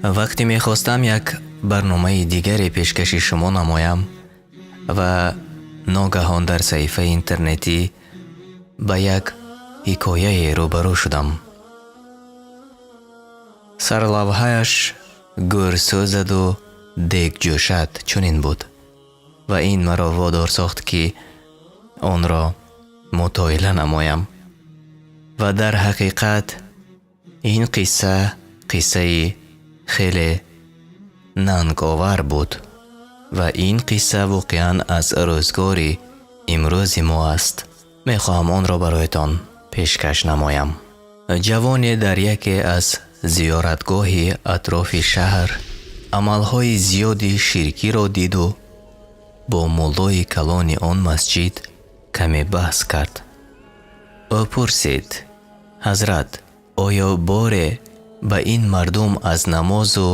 вақте мехостам як барномаи дигаре пешкаши шумо намоям ва ногаҳон дар саҳифаи интернетӣ ба як ҳикояе рӯбарӯ шудам. сарлавҳааш гӯрсӯзаду дегҷӯшад чунин буд ва ин маро водор сохт ки онро мутоила намоям. ва дар ҳақиқат ин қиссаи хеле нанговар буд ва ин қисса воқеан аз рӯзгори имрӯзи мо аст. мехоҳам онро бароятон пешкаш намоям. ҷавоне дар яке аз зиёратгоҳи атрофи шаҳр амалҳои зиёди ширкиро диду бо муллои калони он масҷид каме баҳс кард. ӯ пурсид: ҳазрат, оё боре ба ин мардум аз намозу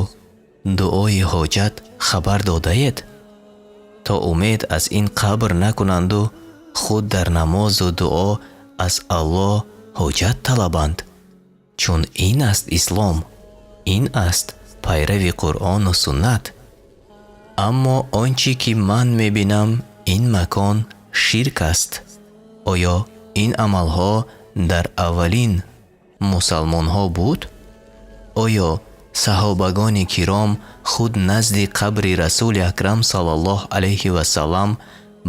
дуои ҳоҷат хабар додаед, то умед аз ин қабр накунанду худ дар намозу дуо аз Аллоҳ ҳоҷат талабанд? чун ин аст ислом, ин аст пайрави Қуръону суннат. аммо он чӣ ки ман мебинам ин макон ширк аст. оё ин амалҳо дар аввалин мусалмонҳо буд? оё саҳобагони киром худ назди қабри расули акрам саллаллоҳ алайҳи васалам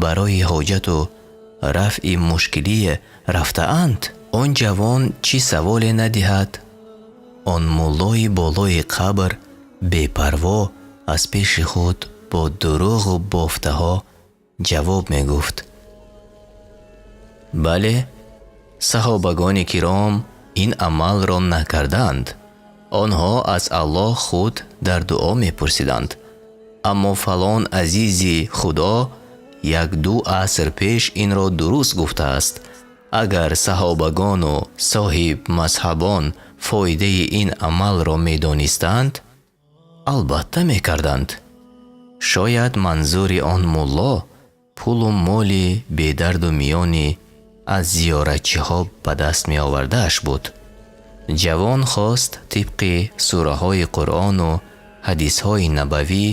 барои ҳоҷату рафъи мушкилие рафтаанд? он ҷавон чӣ саволе надиҳад? он муллои болои қабр бепарво аз пеши худ бо дуруғу бофтаҳо ҷавоб мегуфт: бале, саҳобагони киром ин амалро накарданд. онҳо аз Аллоҳ худ дар дуо мепурсиданд. аммо фалон азизи худо як-ду аср пеш инро дуруст гуфтааст. агар саҳобагону соҳиб мазҳабон фоидаи ин амалро медонистанд, албатта мекарданд. шояд манзури он мулло пулу моли бедарду миёни аз зиёратчиҳо ба даст меовардааш буд. ҷавон хост тибқи сураҳои Қуръону ҳадисҳои набавӣ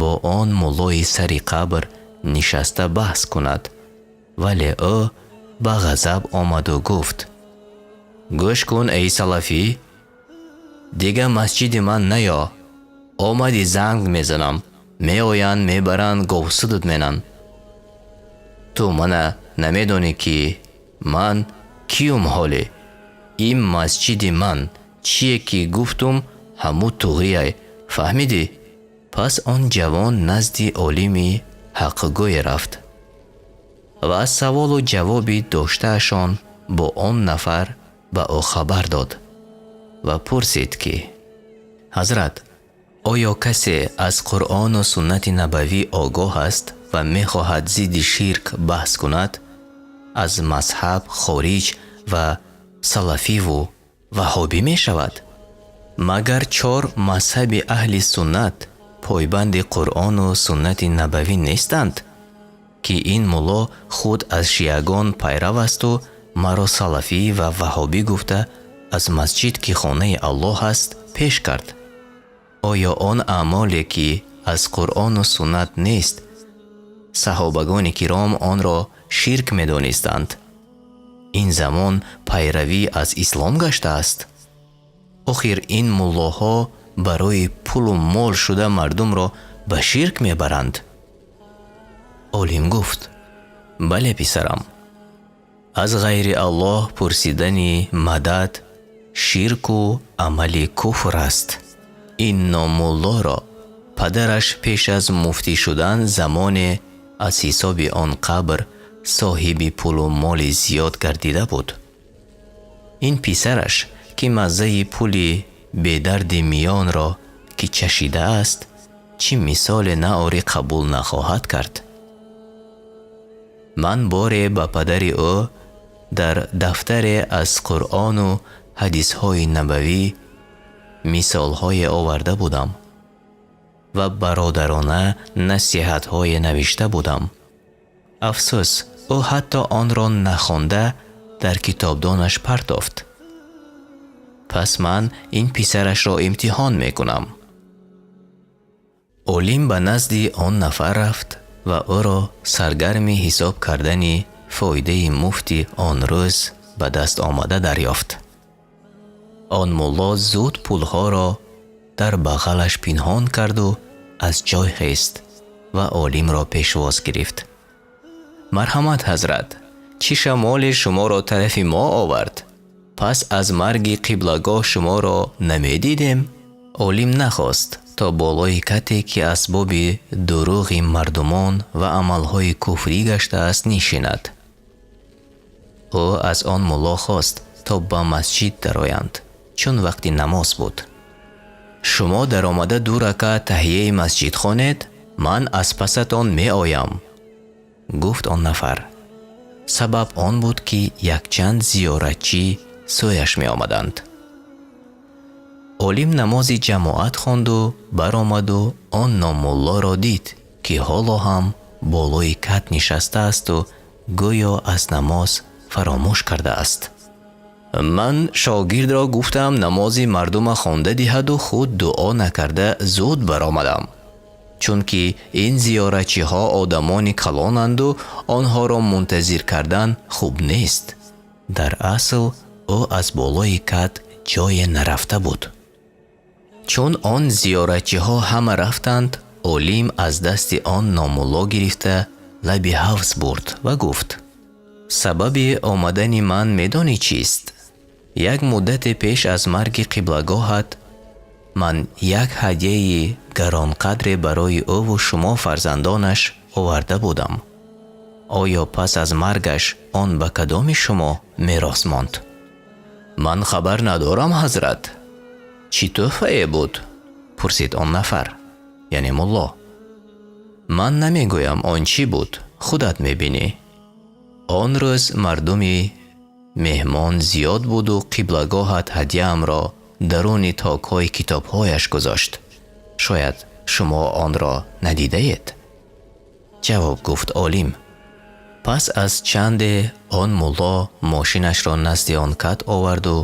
бо он муллои сари қабр нишаста баҳс кунад, вале ӯ ба ғазаб омаду гуфт: гӯш кун эй салафӣ, дига масҷиди ман наё, омади занг мезанам, меоянд мебаранд говсудуд менан. ту мана намедонӣ ки ман киюм ҳолӣ? ин масҷиди ман, чие ки гуфтум ҳаму туғияй, фаҳмидӣ? пас он ҷавон назди олими ҳаққӯе рафт ва аз саволу ҷавоби доштаашон бо он нафар ба ӯ хабар дод ва пурсид ки: ҳазрат, оё касе аз Қуръону суннати набавӣ огоҳ аст ва мехоҳад зидди ширк баҳс кунад? аз мазҳаб хориҷ ва салафиву ваҳобӣ мешавад? магар 4 мазҳаби аҳли суннат пойбанди Қуръону суннати набавӣ нестанд, ки ин мулло худ аз шиягон пайрав асту маро салафӣ ва ваҳобӣ гуфта аз масҷид ки хонаи Аллоҳ аст пеш кард? оё он аъмоле ки аз Қуръону суннат нест, саҳобагони киром онро ширк медонистанд? ин замон пайравӣ аз ислом гаштааст? охир ин муллоҳо барои пулу мол шуда мардумро ба ширк мебаранд? олим гуфт: бале писарам, аз ғайри Аллоҳ пурсидани мадад ширку амали куфр аст. ин номуллоро падараш пеш аз муфтӣ шудан замоне аз ҳисоби он қабр соҳиби пулу моли зиёд гардида буд. ин писараш ки маззаи пули бедарди миёнро ки чашидааст, чӣ мисоле наори қабул нахоҳад кард? ман боре ба падари ӯ дар дафтаре аз Қуръону ҳадисҳои набавӣ мисолҳое оварда будам ва бародарона насиҳатҳое навишта будам. афсӯс, ӯ ҳатто онро нахонда дар китобдонаш партофт. пас ман ин писарашро имтиҳон мекунам. олим ба назди он нафар рафт ва ӯро саргарми ҳисоб кардани фоидаи муфти он рӯз ба даст омада дарёфт. он мулло зуд пулҳоро дар бағалаш пинҳон карду аз ҷой хест ва олимро пешвоз гирифт. марҳамат ҳазрат, чӣ шамоли шуморо тарафи мо овард? пас аз марги қиблагоҳ шуморо намедидем? олим нахост то болои кате ки асбоби дуруғи мардумон ва амалҳои куфрӣ гаштааст нишинад. ӯ аз он мулло хост то ба масҷид дароянд, чун вақти намоз буд. шумо даромада 2 ракъат таҳияи масҷид хонед, ман аз пасатон меоям, гуфт он нафар. сабаб он буд ки якчанд зиёратчӣ сӯяш меомаданд. олим намози ҷамоат хонду баромаду он номуллоро дид ки ҳоло ҳам болои кат нишастаасту гӯё аз намоз фаромӯш кардааст. ман шогирдро гуфтам намози мардума хонда диҳаду худ дуо накарда зуд баромадам, чунки ин зиёратчиҳо одамони калонанду онҳоро мунтазир кардан хуб нест. дар асл ӯ аз болои кат ҷое нарафта буд. чун он зиёратчиҳо ҳама рафтанд, олим аз дасти он номулло гирифта лаби ҳавз бурд ва гуфт: сабаби омадани ман медонӣ чист? як муддате пеш аз марги қиблагоҳат ман як ҳадияи гаронқадре барои ӯву шумо фарзандонаш оварда будам. оё пас аз маргаш он ба кадоми шумо мерос монд? ман хабар надорам ҳазрат. чӣ тӯҳфае буд? пурсид он нафар, яъне мулло. ман намегӯям он чӣ буд, худат мебинӣ. он рӯз мардуми меҳмон зиёд буду қиблагоҳат ҳадияамро даруни токҳои китобҳояш гузошт. шояд шумо онро надидаед? ҷавоб гуфт олим. пас аз чанде он мулло мошинашро назди он кат оварду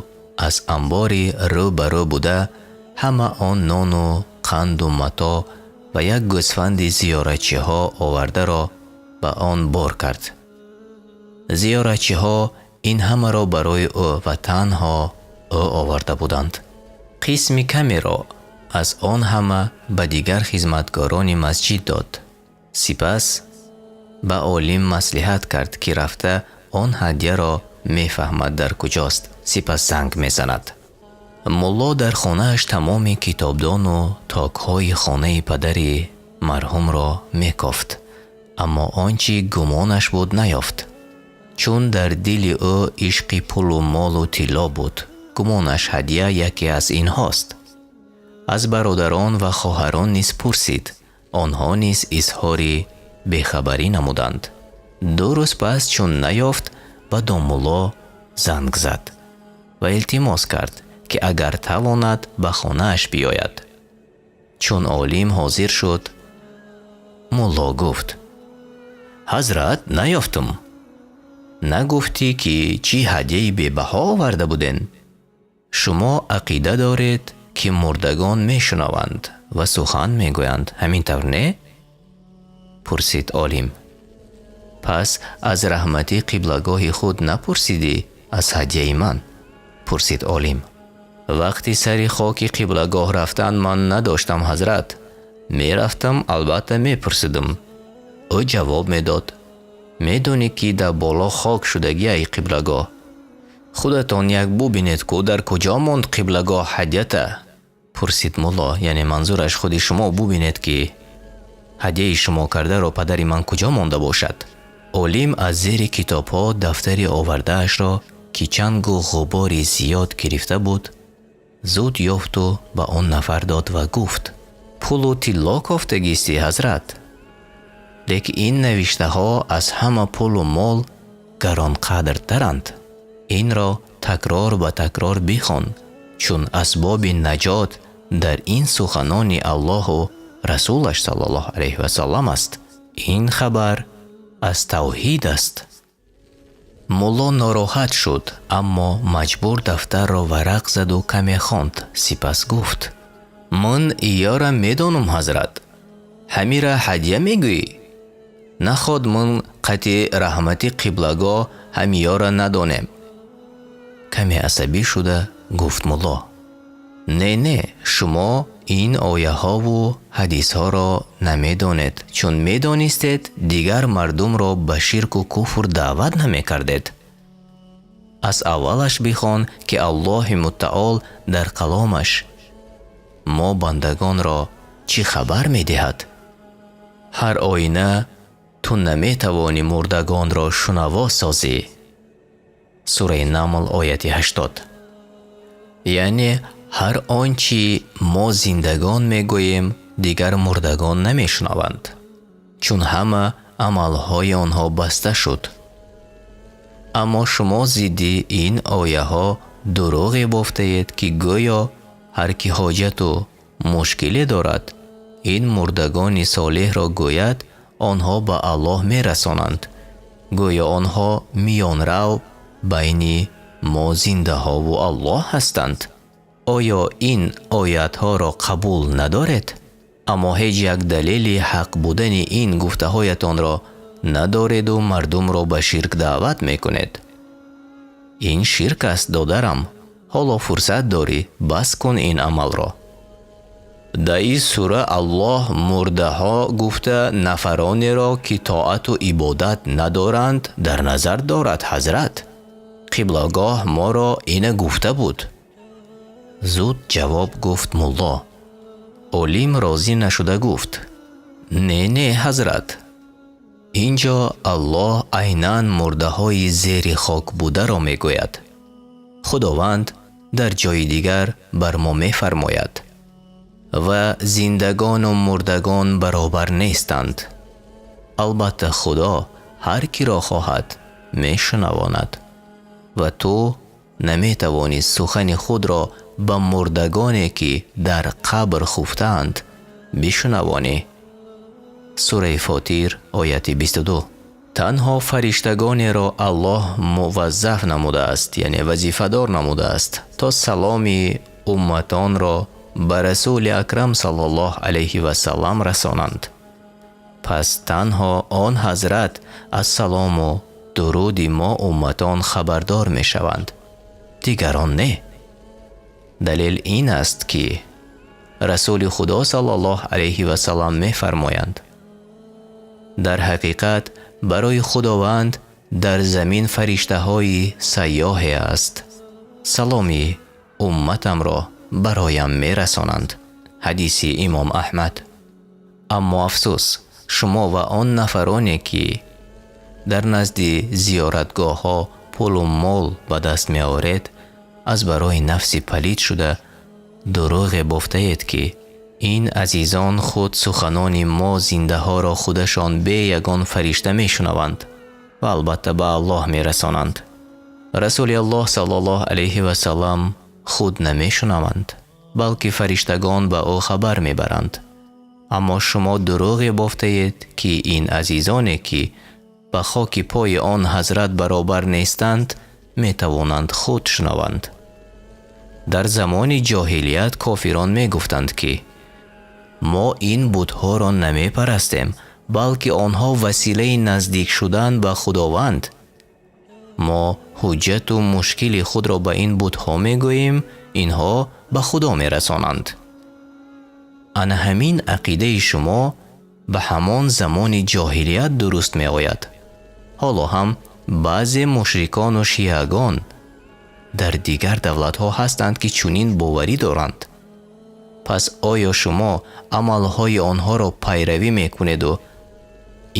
аз амбори рӯ ба рӯ буда ҳама он нону қанду матоъ ва як гӯсфанди зиёратчиҳо овардаро ба он бор кард. зиёратчиҳо ин ҳамаро барои ӯ ва танҳо ӯ оварда буданд. қисми камеро аз он ҳама ба дигар хизматгорони масҷид дод. сипас ба олим маслиҳат кард ки рафта он ҳадияро мефаҳмад дар куҷост, сипас занг мезанад. мулло дар хонааш тамоми китобдону токҳои хонаи падари марҳумро мекофт, аммо он чӣ гумонаш буд наёфт. чун дар дили ӯ ишқи пулу молу тилло буд, гумонаш ҳадия яке аз инҳост. аз бародарон ва хоҳарон низ пурсид, онҳо низ изҳори бехабарӣ намуданд. 2 рӯз пас чун наёфт, ба домулло занг зад ва илтимос кард ки агар тавонад ба хонааш биёяд. чун олим ҳозир шуд, мулло гуфт: ҳазрат, наёфтум. нагуфтӣ ки чӣ ҳадияи бебаҳо оварда буден? шумо ақида доред ки мурдагон мешунаванд ва сухан мегӯянд, ҳамин тавр не? пурсид олим. пас аз раҳмати қиблагоҳи худ напурсидӣ аз ҳадияи ман? пурсид олим. вақти сари хоки қиблагоҳ рафтан ман надоштам ҳазрат. мерафтам, албатта мепурсидам. ӯ ҷавоб медод: медонӣ ки дар боло хок шудагияи қиблагоҳ. худатон як бубинед ку дар куҷо монд қиблагоҳ ҳадията? пурсид мулло, яъне манзураш худи шумо бубинед ки ҳадияи шумо кардаро падари ман куҷо монда бошад. олим аз зери китобҳо дафтари овардаашро ки чангу ғубори зиёд гирифта буд, зуд ёфту ба он нафар дод ва гуфт: пулу тилло кофтагисти ҳазрат? лекин ин навиштаҳо аз ҳама пулу мол гаронқадртаранд. инро такрор ба такрор бихон, чун асбоби наҷот дар ин суханони Аллоҳу расулаш саллаллоҳу алайҳи ва саллам аст. ин хабар аз тавҳид аст. мулло нороҳат шуд, аммо маҷбур дафтарро варақ заду каме хонд. сипас гуфт: ман ияра медонам ҳазрат. ҳамира ҳадия мегӯӣ? наход ман қатъи раҳмати қиблагоҳ ҳамиёра надонем. каме асабӣ шуда гуфт мулло: не, шумо ин ояҳову ҳадисҳоро намедонед, чун медонистед дигар мардумро ба ширку куфр даъват намекардед. аз аввалаш бихон ки Аллоҳи муттаол дар каломаш мо бандагонро чӣ хабар медиҳад? ҳар оина ту наметавонӣ мурдагонро шунаво созӣ. сураи Намл ояти 80. яъне ҳар он чи мо зиндагон мегӯем дигар мурдагон намешунаванд, чун ҳама амалҳои онҳо баста шуд. аммо шумо зидди ин ояҳо дурӯғе бофтаед ки гӯё ҳар ки ҳоҷату мушкиле дорад, ин мурдагони солеҳро гӯяд, онҳо ба Аллоҳ мерасонанд. гӯё онҳо миёнрав байни мо зиндаҳову Аллоҳ ҳастанд. оё ин оятҳоро қабул надоред? аммо ҳеҷ як далели ҳақ будани ин гуфтаҳоятонро надореду мардумро ба ширк даъват мекунед. ин ширк аст, додарам. ҳоло фурсат дорӣ, бас кун ин амалро. дар ин сура Аллоҳ мурдаҳо гуфта нафаронеро ки тоату ибодат надоранд дар назар дорад. ҳазрат, қиблагоҳ моро ина гуфта буд. зуд ҷавоб гуфт мулло. олим розӣ нашуда гуфт: не, ҳазрат, инҷо Аллоҳ айнан мурдаҳои зери хок бударо мегӯяд. худованд дар ҷои дигар бар мо мефармояд: ва зиндагону мурдагон баробар нестанд. албатта худо ҳар киро хоҳад мешунавонад ва ту наметавонӣ сухани худро ба мурдагоне ки дар қабр хуфтаанд бишунавонӣ. сураи Фотир ояти 22. танҳо фариштагонеро Аллоҳ муваззаф намудааст, яъне вазифадор намудааст, то саломи умматонро ба Расули Акрам саллаллоҳу алайҳи васаллам расонанд. пас танҳо он ҳазрат аз салому дуруди мо умматон хабардор мешаванд, дигарон не. далел ин аст ки Расули Худо саллаллоҳу алайҳи васаллам мефармоянд: дар ҳақиқат барои Худованд дар замин фариштаҳои сайёҳе аст, саломи умматамро бароям мерасонанд. ҳадиси имом Аҳмад. аммо афсӯс, шумо ва он нафароне ки дар назди зиёратгоҳҳо пулу мол ба даст меоред, аз барои нафси палид шуда дурӯғе бофтаед ки ин азизон худ суханони мо зиндаҳоро худашон бе ягон фаришта мешунаванд ва албатта ба Аллоҳ мерасонанд. расули Аллоҳ саллаллоҳу алайҳи васаллам худ намешунаванд, балки фариштагон ба ӯ хабар мебаранд. аммо шумо дурӯғе бофтаед ки ин азизоне ки ба хоки пои он ҳазрат баробар нестанд метавонанд худ шунаванд. дар замони ҷоҳилият кофирон мегуфтанд ки мо ин будҳоро намепарастем, балки онҳо василаи наздик шудан ба Худованд. мо ҳуҷҷату мушкили худро ба ин будҳо мегӯем, инҳо ба Худо мерасонанд. ана ҳамин ақидаи шумо ба ҳамон замони ҷоҳилият дуруст меояд. ҳоло ҳам баъзе мушрикону шиягон дар дигар давлатҳо ҳастанд ки чунин боварӣ доранд. пас оё шумо амалҳои онҳоро пайравӣ мекунеду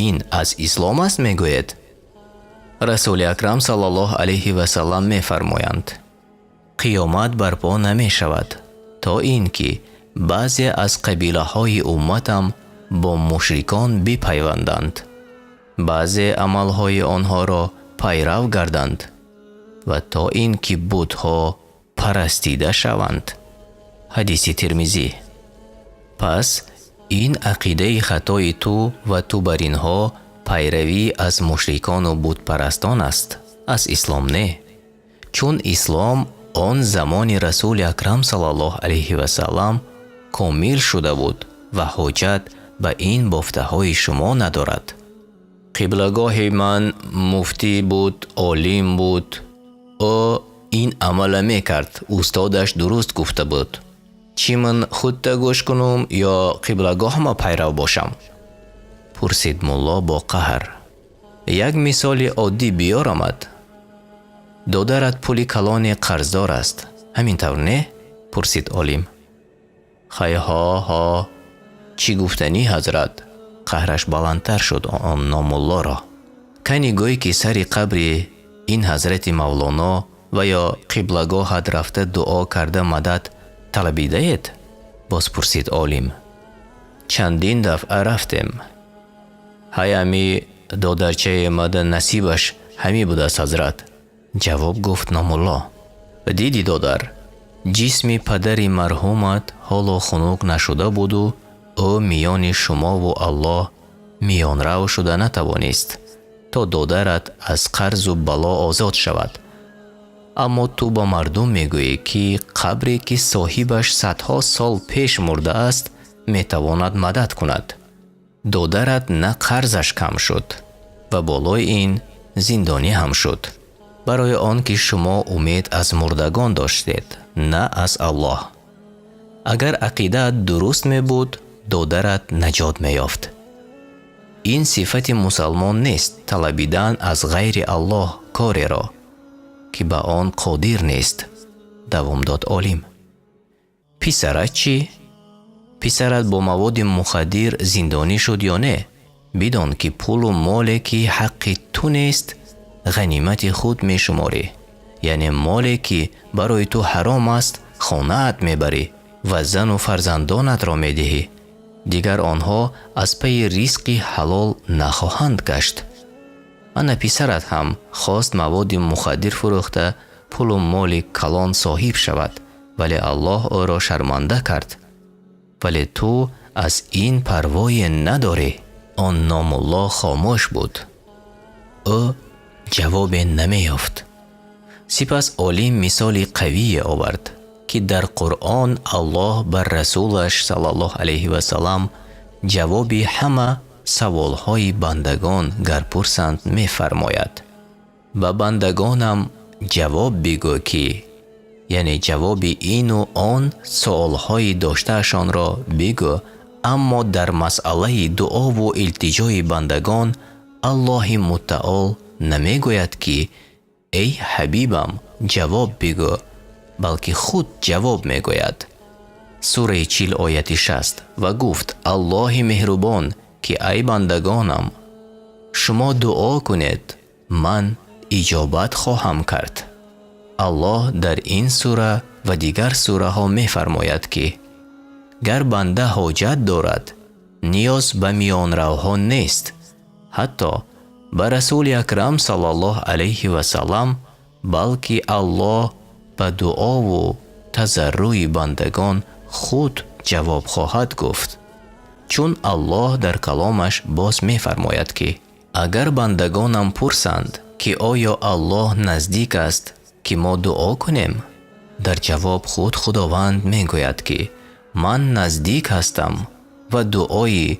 ин аз ислом аст мегӯед? расули Акрам саллаллоҳу алайҳи васаллам мефармоянд: қиёмат барпо намешавад то ин ки баъзе аз қабилаҳои умматам бо мушрикон бипайванданд, баъзе амалҳои онҳоро пайрав гарданд ва то ин ки будҳо парастида шаванд. ҳадиси Тирмизӣ. пас ин ақидаи хатои ту ва ту бар инҳо пайравӣ аз мушрикону будпарастон аст, аз ислом не. чун ислом он замони расули Акрам саллаллоҳу алайҳи васаллам комил шуда буд ва ҳоҷат به این بافته شما ندارد. قبلگاه من مفتی بود، عالم بود. او این عمل میکرد. استادش درست گفته بود. چی من خود گوش کنم یا قبلگاه ما پیرو باشم؟ پرسید ملا با قهر. یک مثال عادی بیار آمد. دادرت پولی کلان قرضدار است. همین طور نه؟ پرسید عالم. خیلی ها چی گفتنی حضرت؟ قهرش بلندتر شد آن ناملا را. کنی گوی که سری قبر این حضرت مولانا و یا قبلگاهت رفته دعا کرده مدد طلبیده اید؟ باز پرسید عالم. چندین دفعه رفتیم. همی دادرچه مده نصیبش همی بود است حضرت. جواب گفت ناملا. دیدی دادر، جسم پدر مرحومت حالا خنک نشده بود و او میان شما و الله میان رو شده نتوانست تا دادرت از قرض و بلا آزاد شود. اما تو با مردم میگویی که قبری که صاحبش صدها سال پیش مرده است میتواند مدد کند. دادرت نه قرضش کم شد و بالای این زندانی هم شد، برای آن که شما امید از مردگان داشتید نه از الله. اگر عقیده درست می بود دادرت نجات می یافت. این صفت مسلمان نیست طلبیدن از غیر الله کاری را که به آن قادر نیست. دوام داد عالم. پسرت چی؟ پسرت با مواد مخدر زندانی شد یا نه؟ بدان که پول و مالی که حق تو نیست غنیمت خود می شماری. یعنی مالی که برای تو حرام است خانه‌ات می بری و زن و فرزندانت را می دهی. دیگر آنها از پی رزق حلال نخواهند گشت. آن پسرت هم خواست مواد مخدر فروخته پول و مال کلان صاحب شود، ولی الله او را شرمنده کرد. ولی تو از این پروای نداری. آن نامالله خاموش بود. او جواب نمی یافت. سپس عالم مثال قوی آورد که در قرآن الله بر رسولش صلی الله علیه و سلم جواب همه سوالهای بندگان گر پرسند می فرماید. به بندگانم جواب بگو که، یعنی جواب این و آن سوالهای داشتهشان را بگو، اما در مسئله دعا و التجای بندگان الله متعال نمی گوید که ای حبیبم جواب بگو، بلکه خود جواب می گوید. سوره 40 آیت 60 و گفت الله مهربان که ای بندگانم شما دعا کنید من اجابت خواهم کرد. الله در این سوره و دیگر سوره ها می فرماید که گر بنده حاجت دارد نیاز به میان روها نیست، حتی به رسول اکرم صلی الله علیه و سلم، بلکه الله به دعا و تضرع بندگان خود جواب خواهد گفت. چون الله در کلامش باز می فرماید که اگر بندگانم پرسند که آیا الله نزدیک است که ما دعا کنیم، در جواب خود خداوند می گوید که من نزدیک هستم و دعای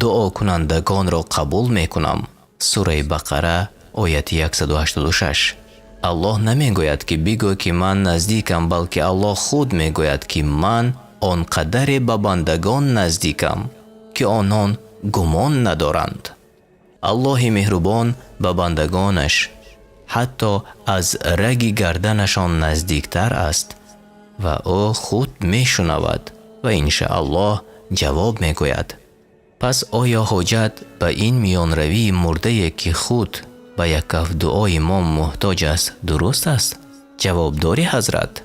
دعا کنندگان را قبول می کنم. سوره بقره آیت 186. الله نمی گوید که بگو که من نزدیکم، بلکه الله خود می گوید که من آنقدر به بندگان نزدیکم که آنان گمان ندارند. الله مهربان به بندگانش حتی از رگ گردنشان نزدیکتر است و او خود می شنود و انشاءالله جواب می گوید. پس آیا حاجت به این میان روی مرده که خود به یک کف دعای ما محتاج است درست است؟ جواب داری حضرت؟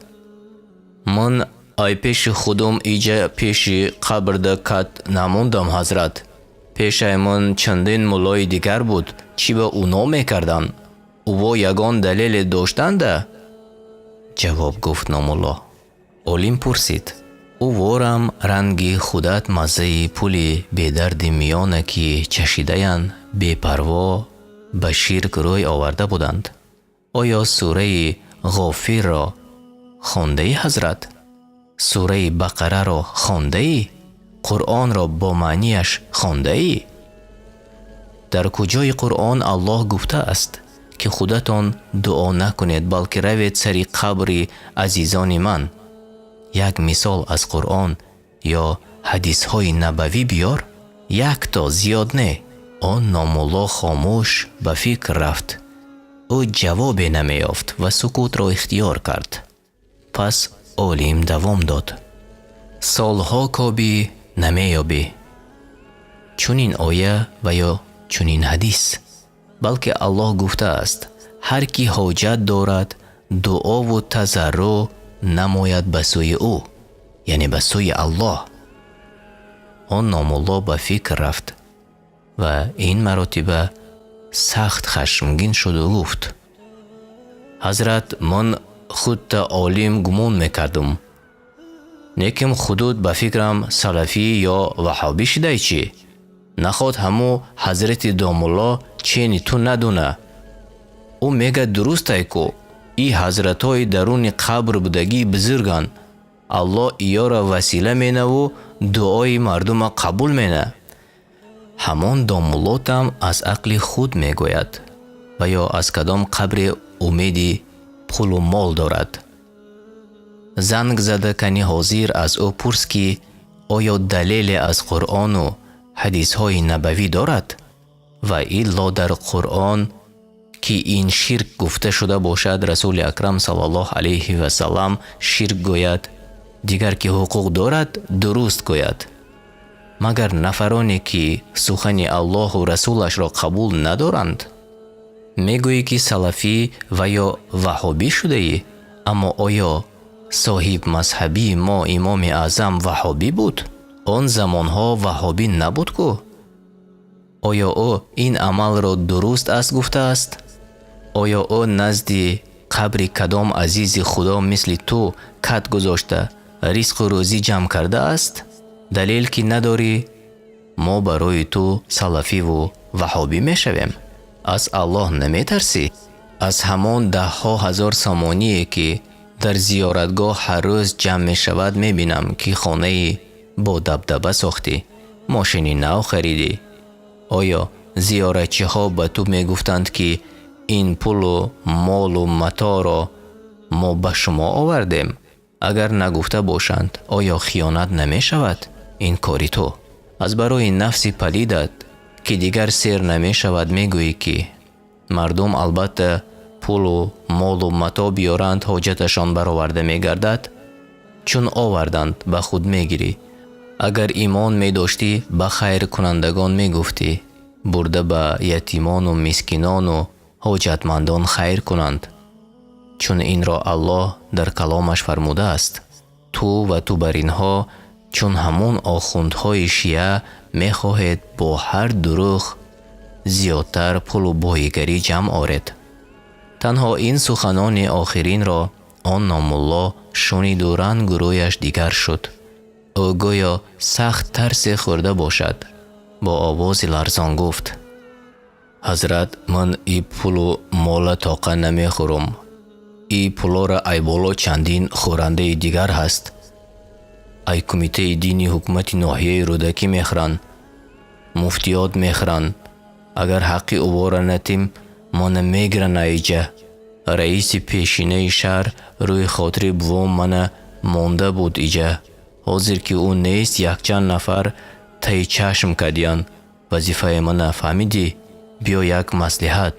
من ای پیش خودم ایجا پیش قبر دکت نموندم حضرت. پیش من چندین مولای دیگر بود، چی به اونا میکردن؟ او یگان دلیل داشتنده؟ جواب گفت نامالله. عالم پرسید او وارم رنگی خودت مزه پولی بیدرد میانه که چشیده‌اند بی پروا به شرک روی آورده بودند. آیا سوره غافر را خوانده ای حضرت؟ سوره بقره را خوانده ای؟ قرآن را با معنیش خوانده ای؟ در کجای قرآن الله گفته است که خودتان دعا نکنید بلکه روید سر قبر عزیزان من؟ یک مثال از قرآن یا حدیث های نبوی بیار. یک تا زیاد نه. آن نامالله خاموش به فکر رفت. او جواب نمیافت و سکوت را اختیار کرد. پس عالم دوام داد. سالها کابی نمیابی. چونین آیه و یا چونین حدیث، بلکه الله گفته است هر کی حاجت دارد دعا و تضرع نماید به سوی او، یعنی به سوی الله. آن نامالله به فکر رفت و این مرتبه سخت خشمگین شد و گفت: حضرت، من خود تا عالم گمون میکردم، نیکم خودت به فکرم سلفی یا وحابی شده چی؟ نخواد همو حضرت دامالله چینی تو ندونه. او میگه درست ای کو ای حضرت های درون قبر بودگی بزرگان، الله ایا را وسیله مینه و دعای مردم قبول مینه. همان دامالله هم از عقل خود میگوید و یا از کدام قبر امیدی پول و مال دارد. زنگ زده کنی حاضر از او پرس که آیا دلیل از قرآن و حدیث های نبوی دارد؟ و الا در قرآن که این شرک گفته شده باشد رسول اکرم صلی الله علیه و سلم شرک گوید، دیگر که حقوق دارد درست گوید. مگر نفرانی که سخن الله و رسولش را قبول ندارند؟ میگویی که سلفی و یا وحابی شده ای، اما آیا صاحب مذهبی ما امام اعظم وحابی بود؟ آن زمانها وحابی نبود کو؟ آیا او این عمل را درست است گفته است؟ آیا او نزد قبر کدام عزیز خدا مثل تو کت گذاشته رزق و روزی جمع کرده است؟ دلیل که نداری ما برای تو سلفی و وحابی میشویم. از الله نمیترسی؟ از همان 10,000 سامانیه که در زیارتگاه هر روز جمع می شود می بینم که خانه با دبدبه ساختی، ماشینی نو خریدی. آیا زیارتچی ها به تو می گفتند که این پول و مال و متاع را ما به شما آوردیم؟ اگر نگفته باشند آیا خیانت نمی شود؟ این کاری تو از برای نفس پلیدت که دیگر سیر نمی شود میگویی که مردم البته پول و مال و متاع بیارند حاجتشان برآورده می گردد. چون آوردند به خود میگیری. اگر ایمان می داشتی به خیر کنندگان می گفتی برده به یتیمان و مسکینان و حاجتمندان خیر کنند، چون این را الله در کلامش فرموده است. تو بر اینها چون همون آخوندهای شیعه می خواهید با هر دروغ زیادتر پول و بایگری جمع آرید. تنها این سخنان آخرین را آن نامالله شنید و رنگ رویش دیگر شد. او گویا سخت ترس خورده باشد. با آواز لرزان گفت: حضرت، من ای پول و مال طاقه نمی خورم. ای پولا را ای بالا چندین خورنده دیگر هست. ای کمیته دینی حکومت ناحیه رودکی میخرن، مفتیات میخرن. اگر حقی او را نتیم من میگرن ایجا. رئیس پیشینه شهر روی خاطر بوام من مانده بود ایجا. حاضر که او نیست یک چند نفر تای چشم کدیان. وظیفه من فهمیدی؟ بیا یک مصلحت.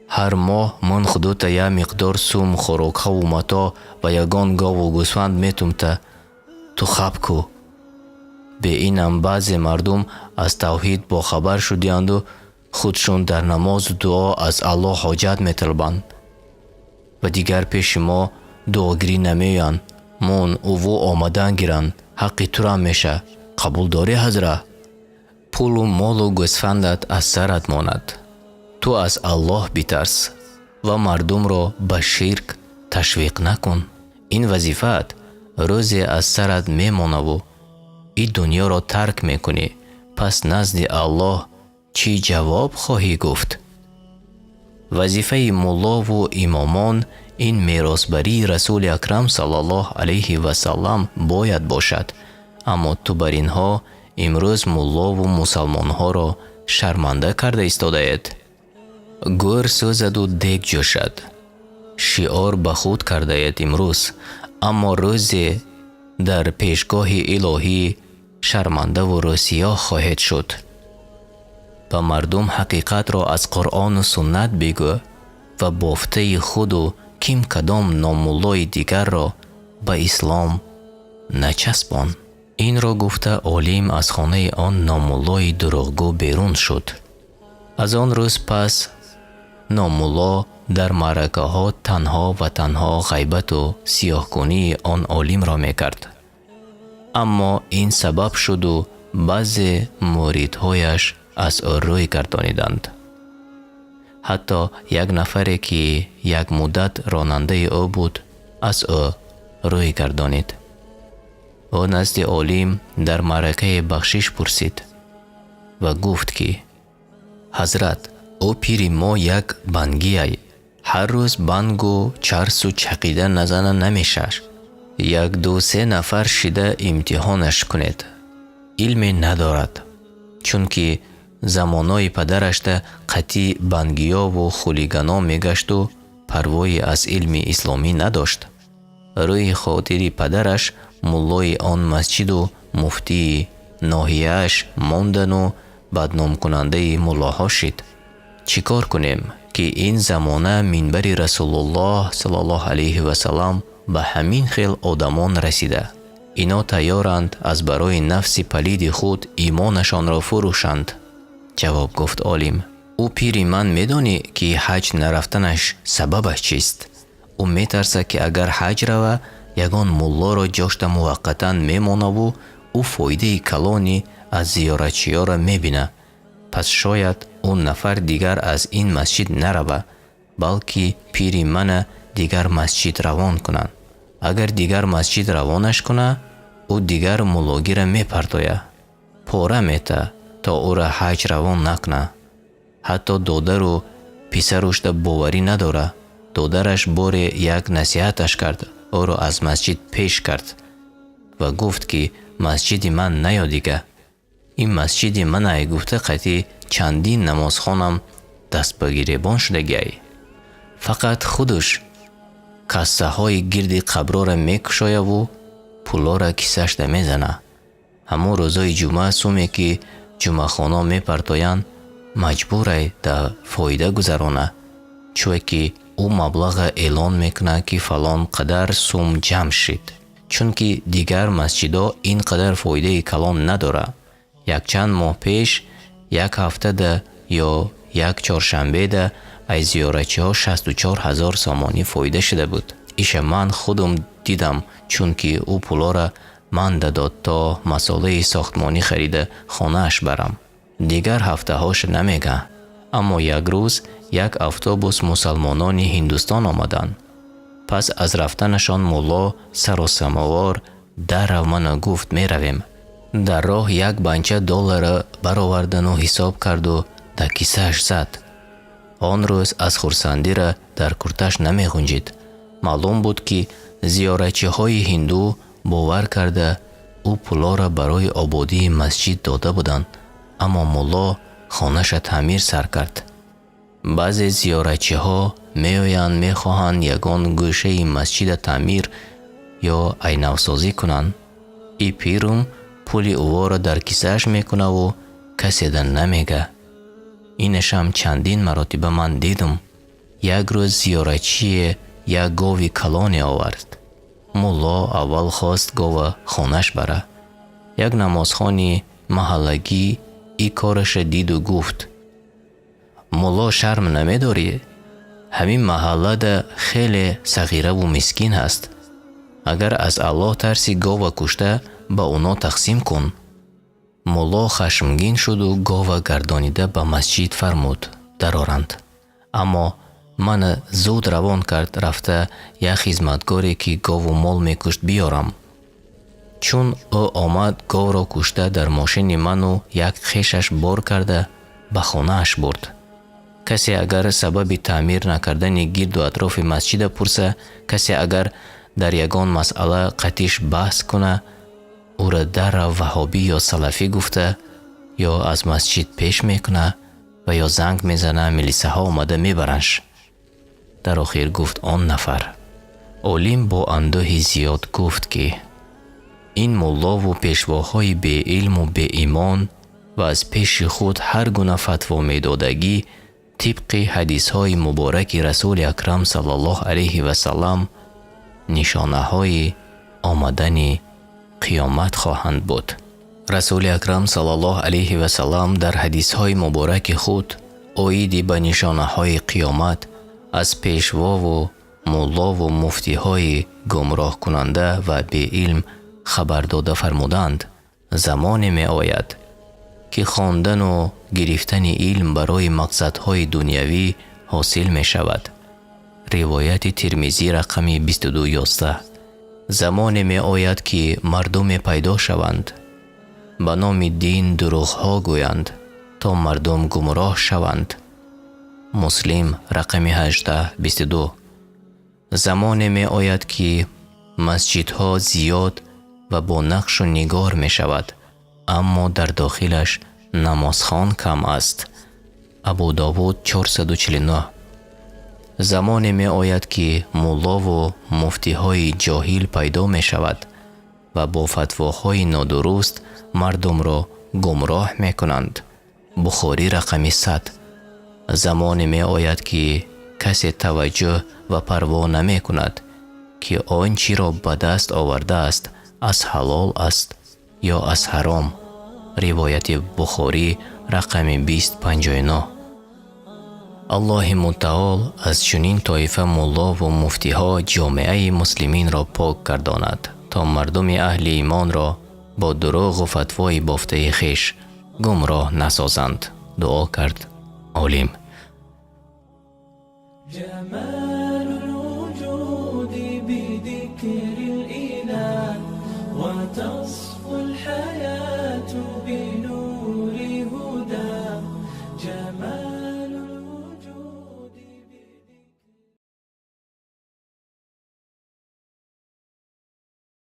هر ماه من خودت یک مقدار سوم خوراک ها و متاع و یگان گاو و گوسفند میتم تا تو خب کو. به اینم بعضی مردم از توحید با خبر شدیند و خودشون در نماز و دعا از الله حاجت میطلبند و دیگر پیش ما دعاگری نمیان. من او آمدن گیرن حقی تو را میشه. قبول داری حضرت؟ پول و مال و گوسفندت از سرت ماند. تو از الله بیترس و مردم را به شرک تشویق نکن. این وظیفت روزی از سرت میمانه و این دنیا را ترک میکنی. پس نزد الله چی جواب خواهی گفت؟ وظیفه مولا و امامان این میراثبری رسول اکرم صلی الله علیه و سلم باید باشد، اما تو بر اینها имрӯз мулло ву мусалмонҳоро шарманда карда истодаед? Гӯр сӯзаду дег ҷӯшад. Шиор ба худ кардаед имрӯз, аммо рӯзе дар пешгоҳи илоҳӣ шармандаву рӯсиёҳ хоҳед шуд. ба мардум ҳақиқатро аз Қуръону суннат бигӯ ва бофтаи худу ким кадом номуллои дигарро ба ислом начаспон. Инро гуфта олим аз хонаи он номуллои дурӯғгӯ берун шуд. аз он рӯз пас номулло дар маъракаҳо танҳо ва танҳо ғайбату сиёҳкунии он олимро мекард. аммо ин сабаб шуду баъзе муридҳояш аз ӯ рӯй гардониданд. ҳатто як нафаре ки як муддат ронандаи ӯ буд аз ӯ рӯй гардонид. ӯ назди олим дар маъракаи бахшиш пурсид ва гуфт ки ҳазрат, ӯ пири мо як бангиай, ҳар рӯз бангу чарсу чақида назана намешаш. як ду се нафар шида имтиҳонаш кунед. илме надорад, чунки замонои падарашда қатъи бангиёву хулиганон мегашту парвои аз илми исломӣ надошт. рӯи хотири падараш муллои он масҷиду муфтии ноҳияаш мондану бадномкунандаи муллоҳо шид. чӣ кор кунем, ки ин замона минбари расулуллоҳ саллаллоҳу алайҳи васалам ба ҳамин хел одамон расида. ино тайёранд аз барои нафси палиди худ имонашонро фурӯшанд. ҷавоб гуфт олим. ӯ пири ман медонӣ ки ҳаҷ нарафтанаш сабабаш чист? ӯ метарсад ки агар ҳаҷ рава, ягон муллоро ҷошта муваққатан мемонаву ӯ фоидаи калони аз зиёратчиёра мебина. пас шояд он нафар дигар аз ин масҷид нарава, балки пири мана дигар масҷид равон кунанд. агар дигар масҷид равонаш куна, ӯ дигар муллогира мепартоя, пора мета, то ӯра ҳаҷ равон накуна. ҳатто додару писарушда боварӣ надора. додараш боре як насиҳаташ кард, ӯро аз масҷид пеш кард ва гуфт ки масҷиди ман наё дига. ин масҷиди манай гуфта қатъи чандин намозхонам даст ба гиребон шуда гиай. фақат худуш кассаҳои гирди қаброра мекушояву пулора кисашда мезана. ҳамон рӯзои ҷумъа суме ки ҷумъахона мепартоянд маҷбурай да фоида гузарона, чӯе ки ӯ маблаға эълон мекунад ки фалон қадар сум ҷамъ шид. чунки дигар масҷидо ин қадар фоидаи калон надора. якчанд моҳ пеш, як ҳафтада ё як чоршанбеда аз зиёратчиҳо 64 000 сомонӣ фоида шуда буд. иша ман худам дидам, чунки ӯ пулора ман дадод то масолаи сохтмонӣ харида хонааш барам. дигар ҳафтаҳоша намега. аммо як рӯз як автобус мусалмонони Ҳиндустон омаданд. пас аз рафтанашон мулло сару самовор дарав мана гуфт меравем. дар роҳ як банча доллара баровардану ҳисоб карду дар кисааш зад. он рӯз аз хурсандира дар курташ намеғунҷид. маълум буд ки зиёратчиҳои ҳинду бовар карда ӯ пулора барои ободии масҷид дода буданд, аммо мулло хонаша таъмир сар кард. баъзе зиёратчиҳо меоянд мехоҳанд ягон гӯшаи масҷида таъмир ё айнавсозӣ кунанд. и пирум пули ӯворо дар кисааш мекунаву каседа намега. инашам чандин маротиба ман дидум. як рӯз зиёратчие як гови калоне овард. мулло аввал хост гова хонаш бара. як намозхони маҳаллагӣ и кораша диду гуфт: мулло шарм намедорӣ? ҳамин маҳаллада хеле сағираву мискин ҳаст. агар аз Аллоҳ тарси гова кушта ба онҳо тақсим кун. мулло хашмгин шуду гова гардонида ба масҷид фармуд дароранд. аммо мана зуд равон кард рафта як хизматгоре ки гову мол мекушт биёрам. чун ӯ омад говро кушта, дар мошини ману як хешаш бор карда ба хонааш бурд. касе агар сабаби таъмир накардани гирду атрофи масҷида пурса, касе агар дар ягон масъала қатиш баҳс куна, او را در وهابی یا سلفی گفته یا از مسجد پیش میکنه و یا زنگ میزنه ملیسه ها اومده میبرنش. در آخر گفت آن نفر. عالم با اندوه زیاد گفت که این ملا و پیشواهای بی علم و بی ایمان و از پیش خود هر گونه فتوا میدادگی طبق حدیث های مبارک رسول اکرم صلی الله علیه و سلم نشانه های آمدن قیامت خواهند بود. رسول اکرم صلی الله علیه و سلم در حدیث های مبارک خود اوید به نشانه های قیامت از پیشوا و ملا و مفتی های گمراه کننده و بی علم خبر داده فرمودند زمانی می آید که خواندن و گرفتن علم برای مقصدهای دنیوی حاصل می شود. روایت ترمذی رقم 2211. زمانی می آید که مردم پیدا شوند به نام دین دروغ ها گویند تا مردم گمراه شوند. مسلم رقم 1822. زمانی می آید که مسجدها زیاد و با نقش و نگار می شود اما در داخلش نمازخوان کم است. ابو داود 449. زمانی می آید که ملا و مفتی های جاهل پیدا می شود و با فتواهای نادرست مردم را گمراه می کنند. بخاری رقم 100. زمانی می آید که کسی توجه و پروا نمی کند که آنچه را به دست آورده است از حلال است یا از حرام. روایت بخاری رقم 2059. الله متعال از چنین طایفه ملا و مفتی ها جامعه مسلمین را پاک گرداند تا مردم اهل ایمان را با دروغ و فتوای بافته خیش گمراه نسازند. دعا کرد عالم. جمال الوجود بذكر الإله وتصفو الحياة بنور